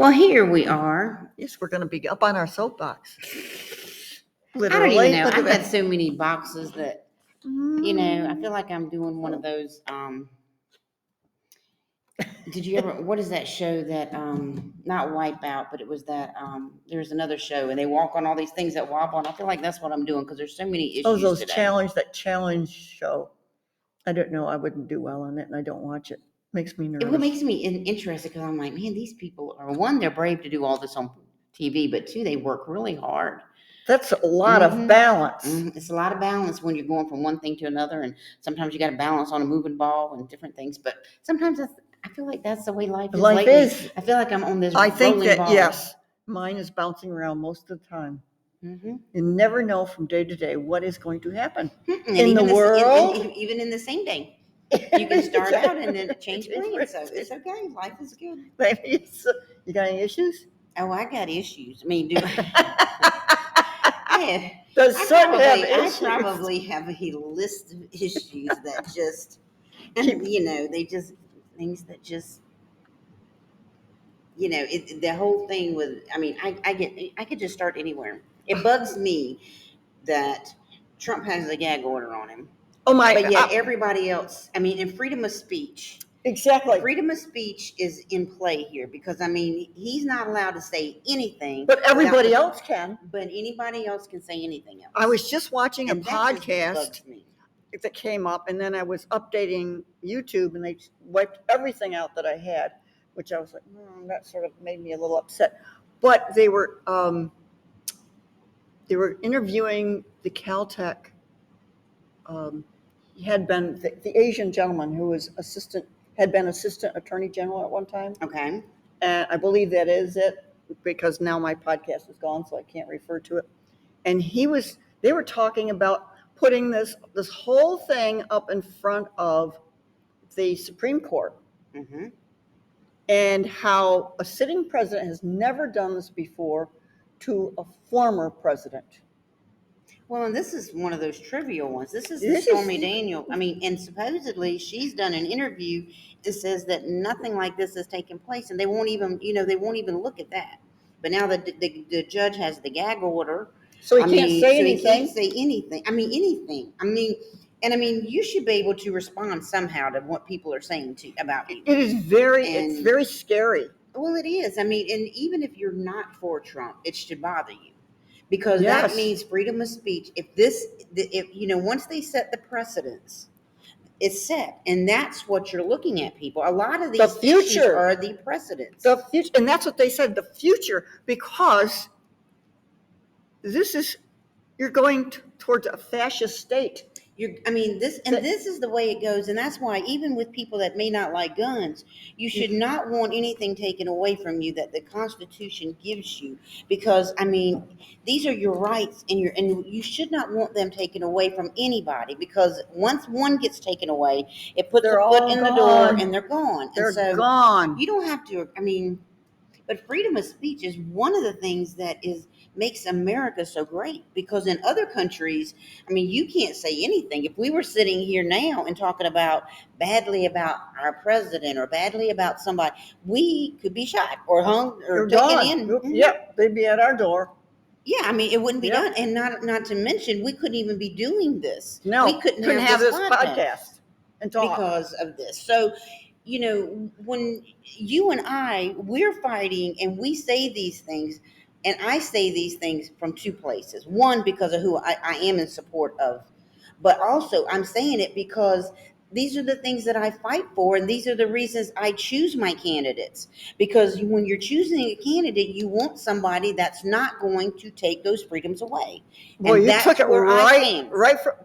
Well, here we are. Yes, we're going to be up on our soapbox. I Literally. don't even know. Look I've at had so many boxes that, I feel like I'm doing one of those. Did you ever, what is that show that, not Wipeout, but it was that, there's another show and they walk on all these things that wobble. And I feel like that's what I'm doing because there's so many issues Oh, those today. challenge show. I don't know. I wouldn't do well on it and I don't watch it. Makes me nervous. It makes me interested because I'm like, man, these people are, one, they're brave to do all this on TV, but two, they work really hard. That's a lot of balance. It's a lot of balance when you're going from one thing to another, and sometimes you got to balance on a moving ball and different things. But sometimes I feel like that's the way life is. Life is. I feel like I'm on this. I think rolling that ball. yes, mine is bouncing around most of the time. You never know from day to day what is going to happen in the world. Even in the same day, you can start out and then change plans. So it's okay. Life is good. You got any issues? Oh, I got issues. I mean, do I probably have a list of issues that just, and they just, things that just, the whole thing with, I mean, I could just start anywhere. It bugs me that Trump has a gag order on him. Oh my! But yet everybody else, I mean, in freedom of speech. Exactly. Freedom of speech is in play here because, I mean, he's not allowed to say anything. But everybody else can. But anybody else can say anything else. I was just watching a And podcast that came up, and then I was updating YouTube, and they wiped everything out that I had, which I was like, that sort of made me a little upset. But they were interviewing the Caltech. He had been the Asian gentleman who was had been assistant attorney general at one time. Okay. And I believe that is it, because now my podcast is gone, so I can't refer to it. And they were talking about putting this whole thing up in front of the Supreme Court. And how a sitting president has never done this before to a former president. Well, and this is one of those trivial ones. This is the Stormy Daniels. I mean, and supposedly she's done an interview that says that nothing like this has taken place, and they won't even look at that. But now the judge has the gag order, so he can't say anything. He can't say anything. I mean, anything. I mean, you should be able to respond somehow to what people are saying about you. It is it's very scary. Well, it is. I mean, and even if you're not for Trump, it should bother you. Because that means freedom of speech. Once they set the precedents, it's set. And that's what you're looking at, people. A lot of these issues are the precedents. The future, and that's what they said, the future, because you're going towards a fascist state. This is the way it goes. And that's why even with people that may not like guns, you should not want anything taken away from you that the Constitution gives you. Because, I mean, these are your rights and you should not want them taken away from anybody, because once one gets taken away, it puts a foot in the door and they're gone. They're gone. You don't have to, but freedom of speech is one of the things that makes America so great, because in other countries, you can't say anything. If we were sitting here now and talking badly about our president or badly about somebody, we could be shot or hung or taken in. Yep, they'd be at our door. Yeah, it wouldn't be done. And not to mention, we couldn't even be doing this. No, we couldn't have this podcast and talk because of this. So, when you and we're fighting and we say these things, and I say these things from two places. One, because of who I am in support of, but also I'm saying it because these are the things that I fight for, and these are the reasons I choose my candidates. Because when you're choosing a candidate, you want somebody that's not going to take those freedoms away. Well, you took it right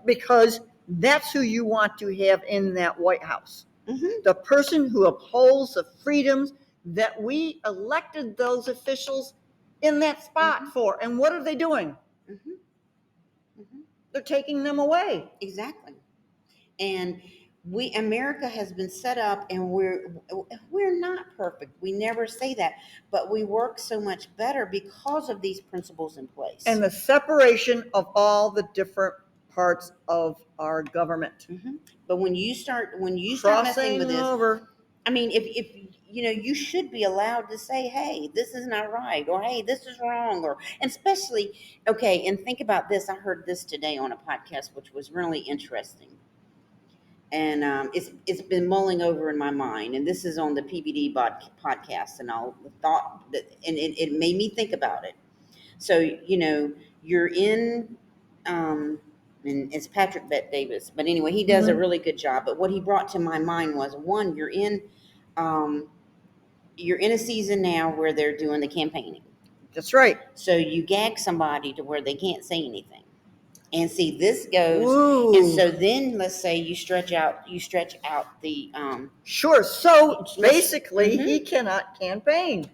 because that's who you want to have in that White House. The person who upholds the freedoms that we elected those officials in that spot for. And what are they doing? They're taking them away. Exactly. And America has been set up, and we're not perfect. We never say that, but we work so much better because of these principles in place. And the separation of all the different parts of our government. But when you start messing with this, if you should be allowed to say, hey, this is not right, or hey, this is wrong, or, and especially, okay, and think about this. I heard this today on a podcast, which was really interesting. And it's been mulling over in my mind, and this is on the PBD podcast, and I thought that, and it made me think about it. So you're in, and it's Patrick Bet Davis, but anyway, he does a really good job. But what he brought to my mind was, one, um, you're in a season now where they're doing the campaigning. That's right. So you gag somebody to where they can't say anything. And see, this goes, Ooh. and so then let's say you stretch out the Sure. So basically, he cannot campaign.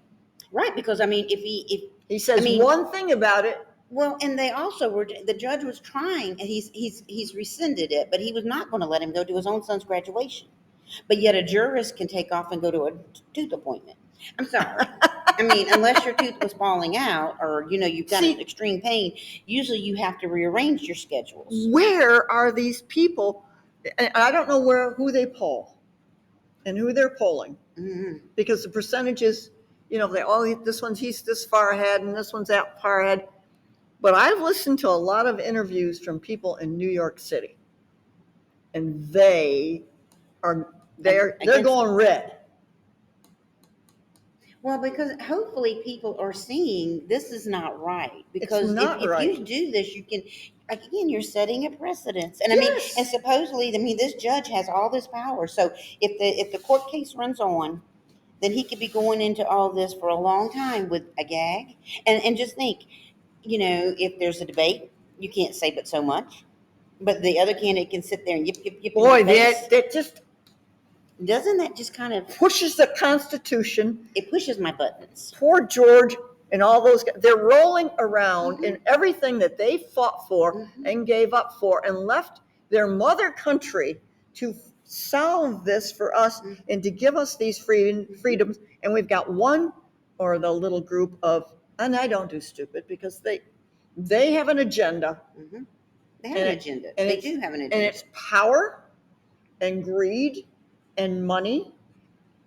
Right, because I mean, if he says one thing about it. Well, and they also were, the judge was trying, and he's rescinded it, but he was not going to let him go to his own son's graduation. But yet a jurist can take off and go to a tooth appointment. I'm sorry. I mean, unless your tooth was falling out, or you've got an extreme pain, usually you have to rearrange your schedules. Where are these people? I don't know who they poll and who they're polling, because the percentages, they all, he's this far ahead and this one's that far ahead. But I've listened to a lot of interviews from people in New York City, and they're going red. Well, because hopefully people are seeing this is not right. Because if you do this, you can, again, you're setting a precedence. And I mean, and supposedly, this judge has all this power. So if the court case runs on, then he could be going into all this for a long time with a gag. And just think, if there's a debate, you can't say but so much. But the other candidate can sit there and yip. Boy, that just... Doesn't that just kind of pushes the Constitution? It pushes my buttons. Poor George and all those guys. They're rolling around in everything that they fought for and gave up for, and left their mother country to solve this for us and to give us these freedoms. And we've got one, or the little group of, and I don't do stupid, because they have an agenda. They have an agenda. They do have an agenda. And it's power and greed and money,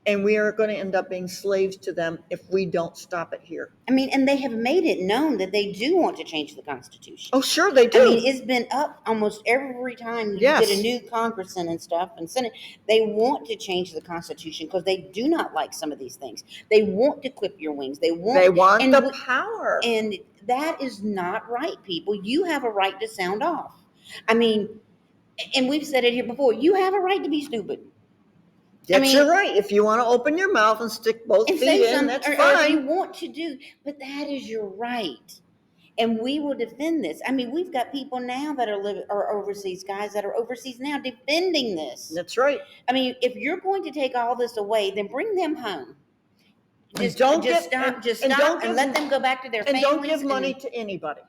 and we are going to end up being slaves to them if we don't stop it here. I mean, and they have made it known that they do want to change the Constitution. Oh, sure they do. I mean, it's been up almost every time you get a new congressman and stuff and Senate. They want to change the Constitution because they do not like some of these things. They want to clip your wings. They want the power. And that is not right, people. You have a right to sound off. I mean, and we've said it here before, you have a right to be stupid. That's your right. If you want to open your mouth and stick both feet in, that's fine. Or if you want to do, but that is your right. And we will defend this. I mean, we've got people now that are overseas, guys that are overseas now defending this. That's right. I mean, if you're going to take all this away, then bring them home. Just stop and let them go back to their families. And don't give money to anybody.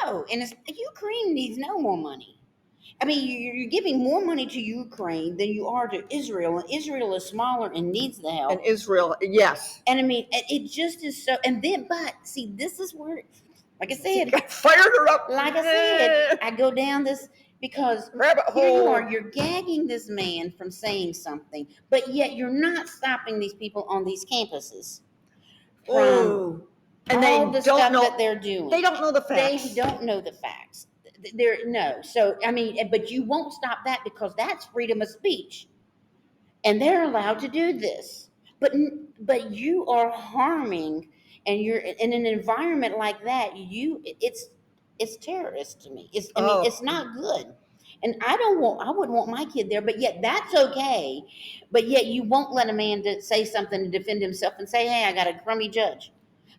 No, and Ukraine needs no more money. I mean, you're giving more money to Ukraine than you are to Israel, and Israel is smaller and needs the help. And Israel, yes. And I mean, it just is so. And then, but see, this is where, like I said, fired her up. Like I said, I go down this because rabbit hole. Here you are, you're gagging this man from saying something, but yet you're not stopping these people on these campuses from and they all the stuff that they're doing. They don't know the facts. They don't know the facts. So I mean, but you won't stop that because that's freedom of speech, and they're allowed to do this. But you are harming, and you're in an environment like that. It's terrorist to me. It's not good, and I wouldn't want my kid there. But yet that's okay. But yet you won't let a man say something to defend himself and say, "Hey, I got a crummy judge."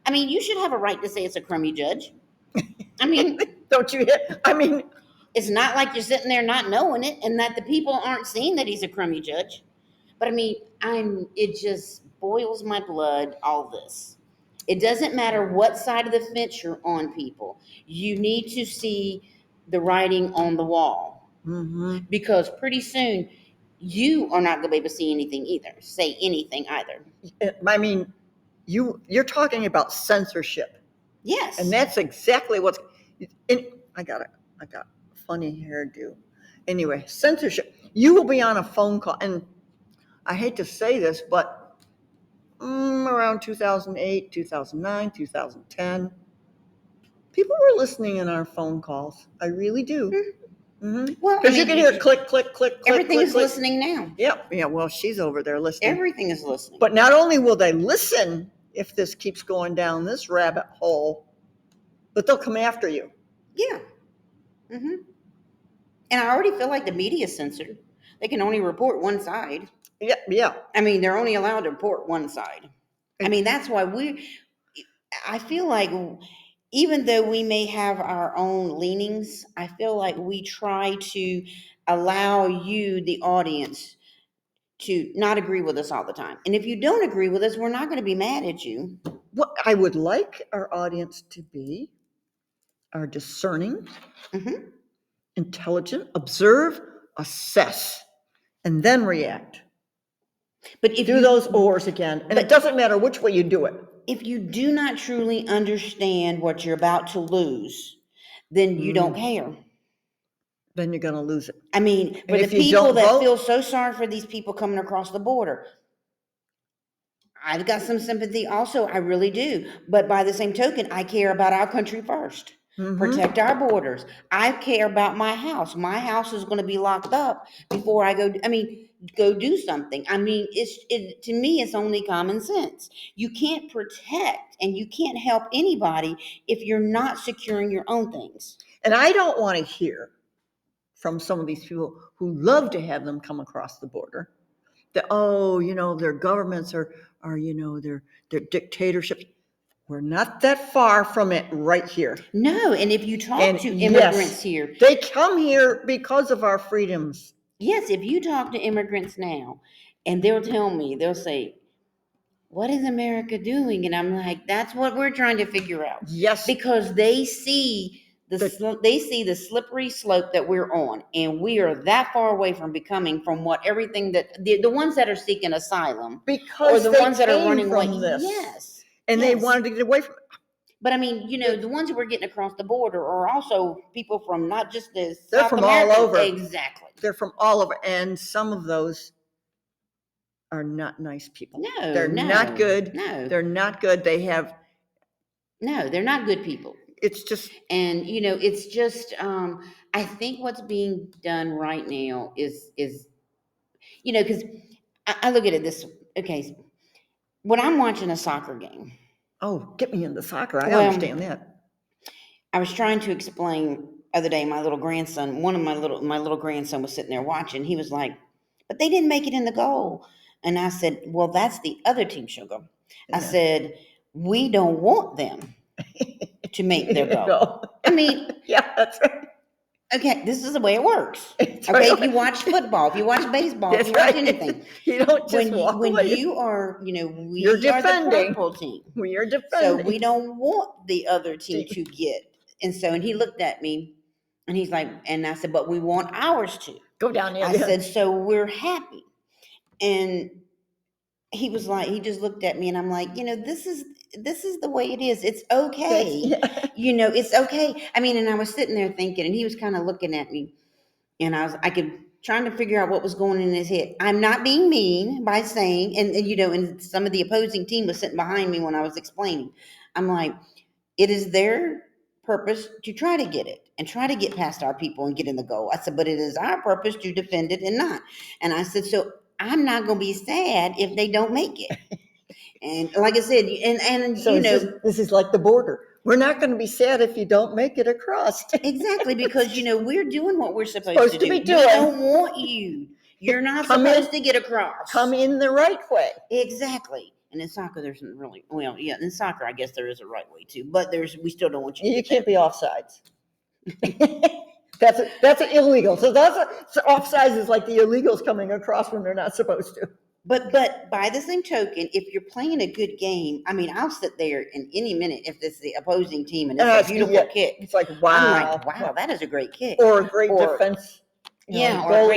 I mean, you should have a right to say it's a crummy judge. I mean, don't you? I mean, it's not like you're sitting there not knowing it, and that the people aren't seeing that he's a crummy judge. But I mean, it just boils my blood. All this. It doesn't matter what side of the fence you're on, people. You need to see the writing on the wall, because pretty soon you are not going to be able to see anything either. Say anything either. I mean, you're talking about censorship. Yes. And that's exactly what's. I got a funny hairdo. Anyway, censorship. You will be on a phone call, and I hate to say this, but around 2008, 2009, 2010. People were listening in our phone calls. I really do. Well, I Because you mean, can hear click, click, click, click, everything click, is click. listening now. Yep. Yeah. Well, she's over there listening. Everything is listening. But not only will they listen if this keeps going down this rabbit hole, but they'll come after you. Yeah. And I already feel like the media is censored. They can only report one side. Yeah. Yeah. I mean, they're only allowed to report one side. I mean, that's why I feel like even though we may have our own leanings, I feel like we try to allow you, the audience, to not agree with us all the time. And if you don't agree with us, we're not going to be mad at you. What I would like our audience to be are discerning, intelligent, observe, assess, and then react. But if do those ors again, and it doesn't matter which way you do it. If you do not truly understand what you're about to lose, then you don't care. Then you're going to lose it. I mean, for the people that feel so sorry for these people coming across the border, I've got some sympathy also, I really do. But by the same token, I care about our country first. Protect our borders. I care about my house. My house is going to be locked up before I go do something. I mean, to me, it's only common sense. You can't protect and you can't help anybody if you're not securing your own things. And I don't want to hear from some of these people who love to have them come across the border that, their governments are their dictatorships. We're not that far from it right here. No, and if you talk to immigrants here, they come here because of our freedoms. Yes, if you talk to immigrants now, and they'll say, what is America doing? And I'm like, that's what we're trying to figure out. Yes. Because they see the slippery slope that we're on, and we are that far away from what everything that the ones that are seeking asylum, because or the ones that are running from away. This. Yes. And they wanted to get away from it. But I mean, the ones who are getting across the border are also people from not just the They're South from America. all over. Exactly. They're from all over, and some of those are not nice people. No, they're not good. No, they're not good. They're not good people. It's just, and it's just, I think what's being done right now is because I look at it this, okay, when I'm watching a soccer game. Oh, get me into soccer. I understand that. I was trying to explain other day, my little grandson, my little grandson was sitting there watching. He was like, but they didn't make it in the goal. And I said, well, that's the other team, sugar. Yeah. I said, we don't want them to make their goal. I mean, yeah, that's right. Okay, this is the way it works. That's okay, right. If you watch football, if you watch baseball, if you watch anything, you don't just when you are, we are the purple team. We are defending. So we don't want the other team to get. And he looked at me, and he's like, and I said, but we want ours to go down there. I said, so we're happy. And he was like, he just looked at me, and I'm like, this is the way it is. It's okay. It's okay. I mean, and I was sitting there thinking, and he was kind of looking at me, and I could trying to figure out what was going in his head. I'm not being mean by saying, and some of the opposing team was sitting behind me when I was explaining. I'm like, it is their purpose to try to get it and try to get past our people and get in the goal. I said, but it is our purpose to defend it and not. And I said, so I'm not going to be sad if they don't make it. And like I said, and so this is like the border. We're not going to be sad if you don't make it across. Exactly, because we're doing what we're supposed to do. Be doing. We don't want you. You're not supposed to get across. Come in the right way. Exactly. And in soccer, there's really, well, yeah, in soccer, I guess there is a right way too, but we still don't want you. You can't be offsides. That's illegal. So offsides is like the illegals coming across when they're not supposed to. But by the same token, if you're playing a good game, I mean, I'll sit there in any minute if it's the opposing team and it's a beautiful kick. It's like, wow. I'm like, wow, that is a great kick. Or a great defense. Or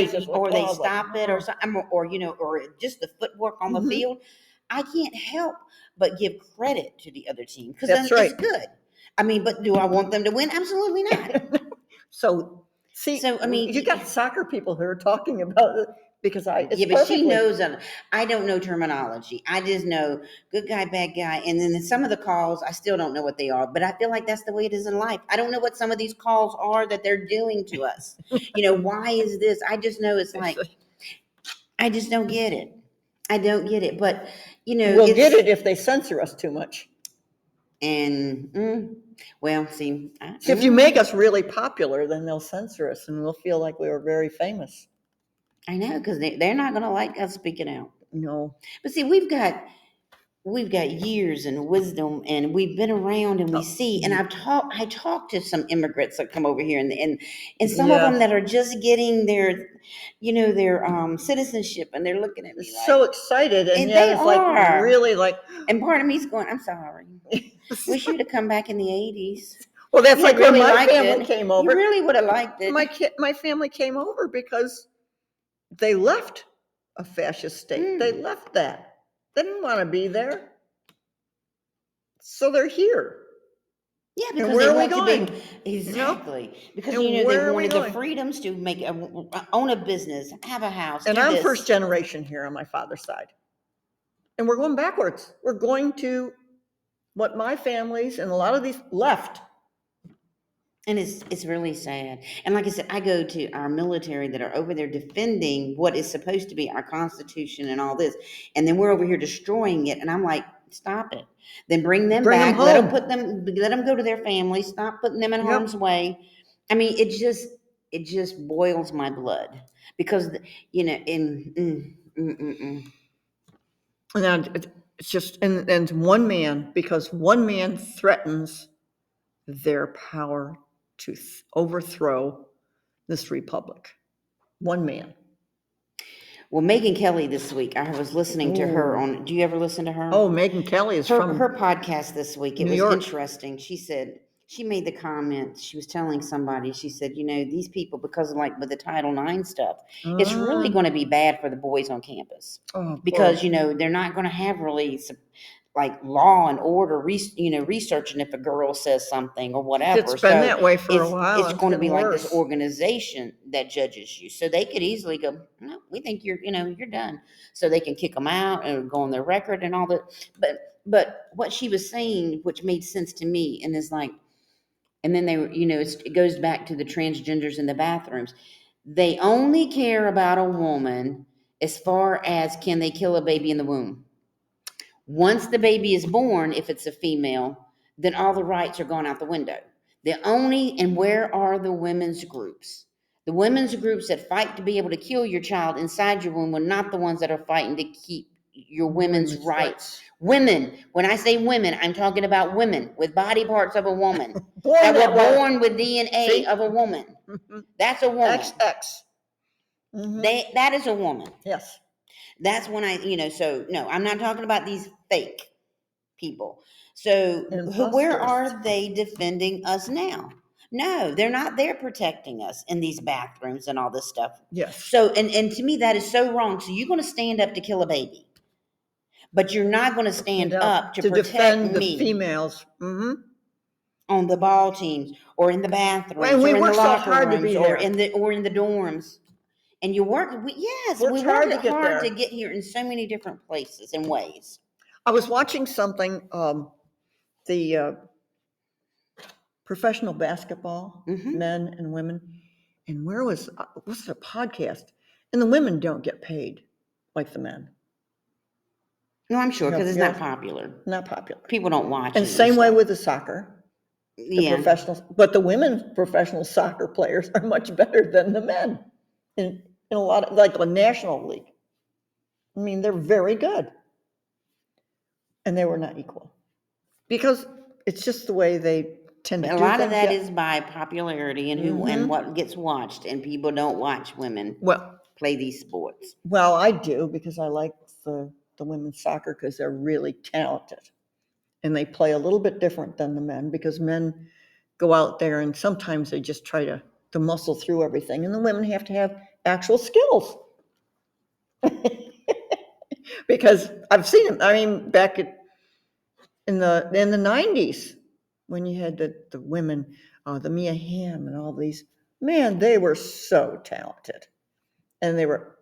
they stop it or something, or just the footwork on the field. I can't help but give credit to the other team because it's good. I mean, but do I want them to win? Absolutely not. So I mean, you got soccer people who are talking about because it's but she knows. I don't know terminology. I just know good guy, bad guy, and then some of the calls I still don't know what they are. But I feel like that's the way it is in life. I don't know what some of these calls are that they're doing to us. Why is this? I just know it's like I just don't get it. I don't get it. But we'll get it if they censor us too much. And well, see, if you make us really popular, then they'll censor us, and we'll feel like we were very famous. I know, because they're not going to like us speaking out. No. But see, we've got years and wisdom, and we've been around, and we see. And I talked to some immigrants that come over here, and some of them that are just getting their, their citizenship, and they're looking at me like so excited, and they it's are like really like. And part of me's going, I'm sorry. Wish you'd have come back in the 80s. Well, that's like really when my family came over. You really would have liked it. My family came over because they left a fascist state. They left that. They didn't want to be there. So they're here. Yeah, because where they want to be exactly. Because they wanted the freedoms to make own a business, have a house. And I'm first generation here on my father's side. And we're going backwards. We're going to what my families and a lot of these left. And it's really sad. And like I said, I go to our military that are over there defending what is supposed to be our Constitution and all this. And then we're over here destroying it. And I'm like, stop it. Then bring them back. Let them go to their families. Stop putting them in harm's way. I mean, it just boils my blood because, And it's just, and one man, because one man threatens their power to overthrow this republic. One man. Well, Megyn Kelly this week, I was listening to her on, do you ever listen to her? Oh, Megyn Kelly is from her podcast this week. It was York. Interesting. She said, she made the comment, she was telling somebody, she said, these people, because with the Title IX stuff, it's really going to be bad for the boys on campus. Because, they're not going to have really like law and order, researching if a girl says something or whatever. It's been that way for a while. It's going to be like this organization that judges you. So they could easily go, no, we think you're done. So they can kick them out and go on their record and all that. But what she was saying, which made sense to me, and is like, and then they were, it goes back to the transgenders in the bathrooms. They only care about a woman as far as can they kill a baby in the womb. Once the baby is born, if it's a female, then all the rights are gone out the window. And where are the women's groups? The women's groups that fight to be able to kill your child inside your womb are not the ones that are fighting to keep your women's rights. Women, when I say women, I'm talking about women with body parts of a woman that were born with DNA of a woman. That's a woman. XX. That is a woman. Yes. That's when so no, I'm not talking about these fake people. So where are they defending us now? No, they're not there protecting us in these bathrooms and all this stuff. Yes. So, and to me, that is so wrong. So you're going to stand up to kill a baby, but you're not going to stand up to protect defend me. The females. On the ball teams or in the bathrooms and we or in work the locker so hard rooms to be or there. in the dorms. And you work, we work hard to get here in so many different places and ways. I was watching something, the professional basketball, men and women, and what's it, a podcast? And the women don't get paid like the men. No, I'm sure, because it's not popular. Not popular. People don't watch it. And same way with the soccer. The professionals, but the women professional soccer players are much better than the men in a lot of, like the National League. I mean, they're very good. And they were not equal. Because it's just the way they tend to do things. A lot of that is by popularity and who and what gets watched, and people don't watch women play these sports. Well, I do, because I like the women's soccer because they're really talented. And they play a little bit different than the men, because men go out there and sometimes they just try to muscle through everything. And the women have to have actual skills. Because I've seen them. I mean, back in the 90s, when you had the women, the Mia Hamm and all these, man, they were so talented. And they were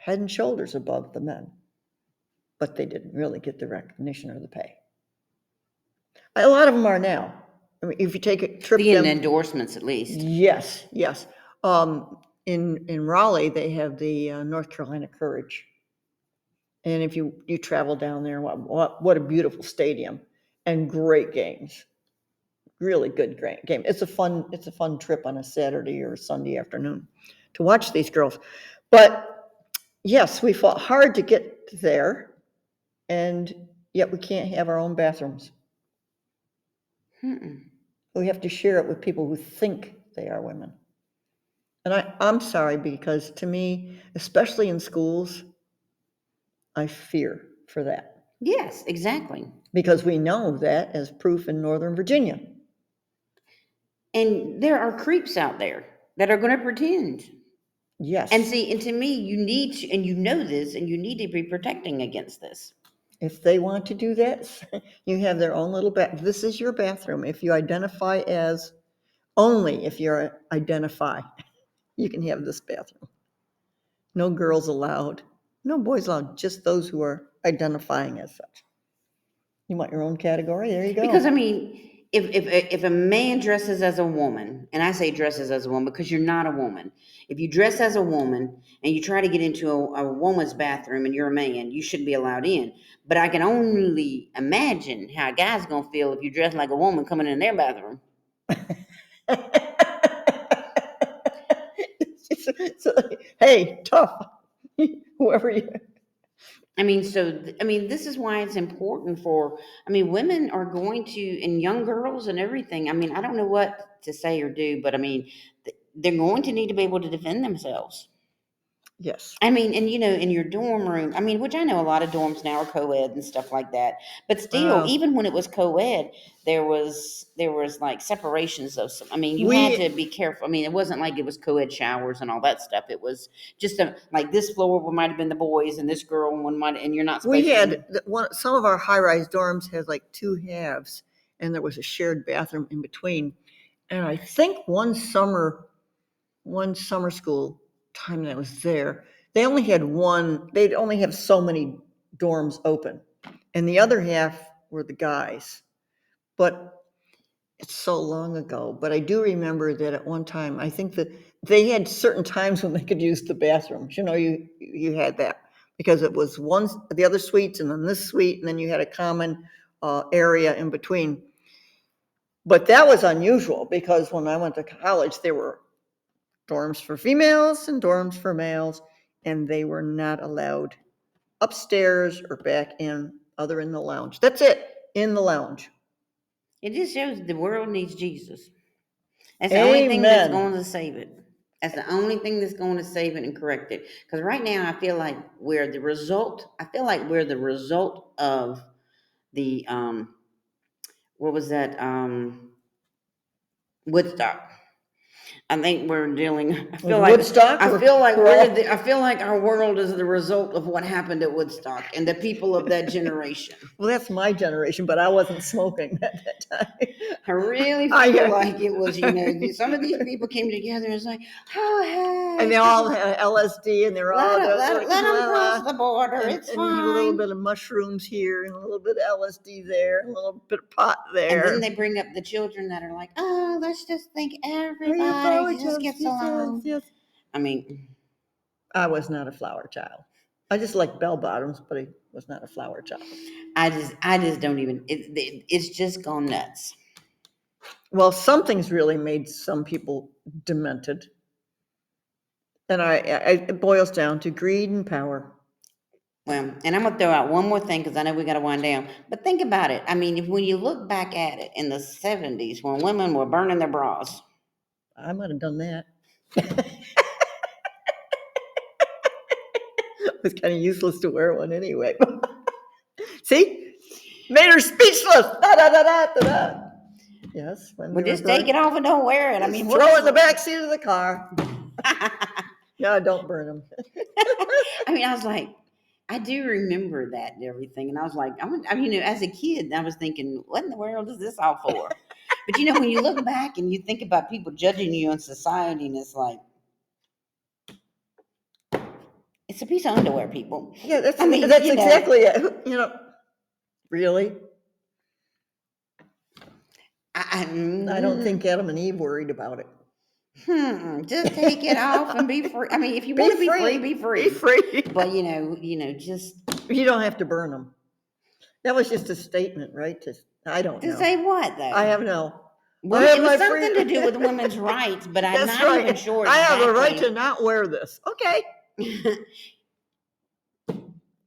head and shoulders above the men, but they didn't really get the recognition or the pay. A lot of them are now. I mean, if you take a trip, getting endorsements at least. Yes, yes. In Raleigh, they have the North Carolina Courage, and if you travel down there, what a beautiful stadium and great games. Really good game. It's a fun trip on a Saturday or a Sunday afternoon to watch these girls. But yes, we fought hard to get there, and yet we can't have our own bathrooms. We have to share it with people who think they are women. And I'm sorry, because to me, especially in schools, I fear for that. Yes, exactly. Because we know that as proof in Northern Virginia. And there are creeps out there that are going to pretend. Yes. And see, and to me, you need to, and you know this, and you need to be protecting against this. If they want to do that, you have their own little this is your bathroom. If you identify as, only if you identify, you can have this bathroom. No girls allowed, no boys allowed, just those who are identifying as such. You want your own category? There you go. Because I mean, if a man dresses as a woman, and I say dresses as a woman because you're not a woman. If you dress as a woman and you try to get into a woman's bathroom and you're a man, you shouldn't be allowed in. But I can only imagine how a guy's gonna feel if you dress like a woman coming in their bathroom. So, hey, tough. Whoever you. I mean, this is why it's important for, women are going to, and young girls and everything. I mean, I don't know what to say or do, but I mean, they're going to need to be able to defend themselves. Yes. I mean, and in your dorm room, which I know a lot of dorms now are co-ed and stuff like that, but still, even when it was co-ed, there was like separations of some, you had to be careful. It wasn't like it was co-ed showers and all that stuff. It was just like this floor might have been the boys and this girl one might, and you're not supposed we had some of our high-rise dorms had like two halves, and there was a shared bathroom in between. And I think one summer school time that I was there, they'd only have so many dorms open, and the other half were the guys. But it's so long ago, but I do remember that at one time, I think that they had certain times when they could use the bathrooms. You had that because it was the other suites and then this suite, and then you had a common area in between. But that was unusual because when I went to college, there were dorms for females and dorms for males, and they were not allowed upstairs or back in the lounge. That's it, in the lounge. It just shows the world needs Jesus. That's the only thing that's going to save it. That's the only thing that's going to save it and correct it. Because right now, I feel like we're the result of the what was that? Woodstock. I think we're dealing. I feel like Woodstock. I feel like our world is the result of what happened at Woodstock and the people of that generation. Well, that's my generation, but I wasn't smoking at that time. I really feel like it was. Some of these people came together and it's like, oh hey, and they all had LSD, and they're all let them cross the border. It's fine. And a little bit of mushrooms here, and a little bit of LSD there, and a little bit of pot there. And then they bring up the children that are like, oh, let's just think everybody just gets along. Yes. I was not a flower child. I just like bell bottoms, but I was not a flower child. I just don't even. It's just gone nuts. Well, something's really made some people demented, and it boils down to greed and power. Well, and I'm gonna throw out one more thing because I know we got to wind down. But think about it. When you look back at it in the 70s, when women were burning their bras, I might have done that. It was kind of useless to wear one anyway. See? Made her speechless. Da, da, da, da, da, da. Yes. Well, just take it off and don't wear it. Throw it in the back seat of the car. No, don't burn them. I was like, I do remember that and everything. And I was like, as a kid, I was thinking, what in the world is this all for? But when you look back and you think about people judging you in society, and it's It's a piece of underwear, people. Yeah, that's exactly it. Really? I don't think Adam and Eve worried about it. Just take it off and be free. I mean, if you want to be free, be free. Be free. But just you don't have to burn them. That was just a statement, right? I don't know. To say what, though? I have no. Well, it was something to do with women's rights, but I'm not even sure. I have the right to not wear this. Okay.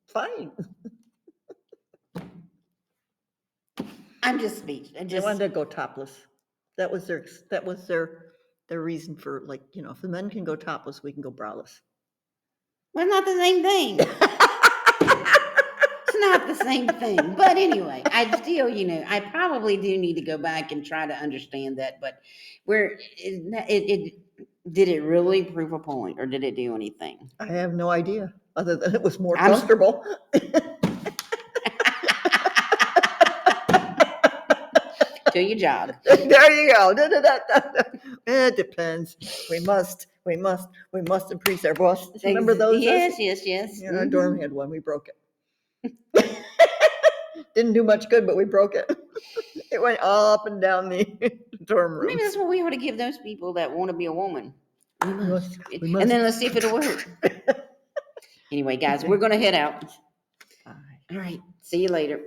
Fine. I'm just speechless. They wanted to go topless. That was their reason for, like, if the men can go topless, we can go braless. Well, it's not the same thing. It's not the same thing. But anyway, I still, I probably do need to go back and try to understand that. But did it really prove a point, or did it do anything? I have no idea, other than it was more comfortable. Do your job. There you go. It depends. We must increase our busts. Remember those? Yes. Our dorm had one. We broke it. Didn't do much good, but we broke it. It went up and down the dorm room. Maybe that's what we ought to give those people that want to be a woman. We must. And then let's see if it'll work. Anyway, guys, we're going to head out. All right. See you later.